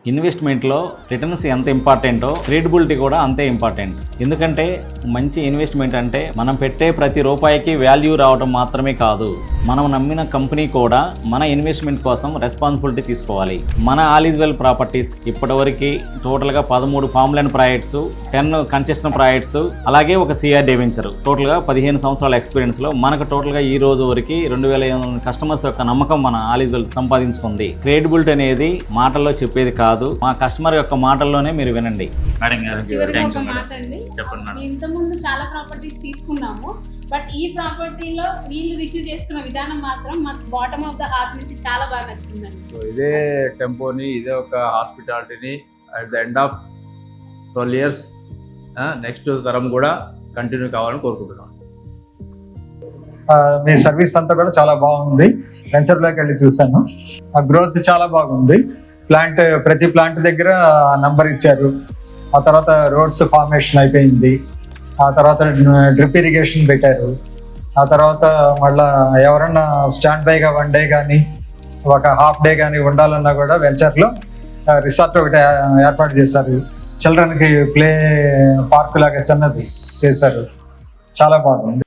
ఇన్వెస్ట్మెంట్లో returns ఎంత ఇంపార్టెంటో credibility కూడా అంతే ఇంపార్టెంట్. ఎందుకంటే మంచి ఇన్వెస్ట్మెంట్ అంటే మనం పెట్టే ప్రతి రూపాయికి వాల్యూ రావడం మాత్రమే కాదు, మనం నమ్మిన కంపెనీ కూడా మన ఇన్వెస్ట్మెంట్ కోసం రెస్పాన్సిబిలిటీ తీసుకోవాలి. మన ఆల్ ఈజ్ వెల్ ప్రాపర్టీస్ ఇప్పటివరకు టోటల్గా 13 farm land projects, 10 construction projects, అలాగే ఒక సిఆర్ డివెంచర్, టోటల్గా 15 సంవత్సరాల ఎక్స్పీరియన్స్లో మనకు టోటల్గా ఈ రోజు వరకు 2500 కస్టమర్స్ యొక్క నమ్మకం మన ఆల్ ఈజ్ వెల్ సంపాదించుకుంది. క్రెడిబిలిటీ అనేది మాటల్లో చెప్పేది కాదు, మా కస్టమర్ యొక్క మాటల్లోనే మీరు వినండి. మేడం గారు చివరిగా ఒక మాట అండి, చెప్పండి మేడం. ఇంతకుముందు చాలా ప్రాపర్టీస్ తీసుకున్నాము, బట్ ఈ ప్రాపర్టీలో వీళ్ళు రిసీవ్ చేసుకున్న విధానం మాత్రం మాకు బాటమ్ ఆఫ్ ద హార్ట్ నుంచి చాలా బాగా నచ్చిందండి. సో ఇదే టెంపోని, ఇదే ఒక హాస్పిటాలిటీని at the end of 12 years next తరం కూడా కంటిన్యూ కావాలని కోరుకుంటున్నాం. మీ సర్వీస్ అంతా కూడా చాలా బాగుంది. వెంచర్లోకి వెళ్ళి చూశాను, ఆ గ్రోత్ చాలా బాగుంది. ప్రతి ప్లాంట్ దగ్గర నంబర్ ఇచ్చారు. ఆ తర్వాత రోడ్స్ ఫార్మేషన్ అయిపోయింది, ఆ తర్వాత డ్రిప్ ఇరిగేషన్ పెట్టారు. ఆ తర్వాత మళ్ళా ఎవరన్నా స్టాండ్ బైగా 1 day కానీ ఒక హాఫ్ డే కానీ ఉండాలన్నా కూడా వెంచర్లో రిసార్ట్ ఒకటి ఏర్పాటు చేశారు. చిల్డ్రన్కి ప్లే పార్క్ లాగా చిన్నది చేశారు. చాలా బాగుంది.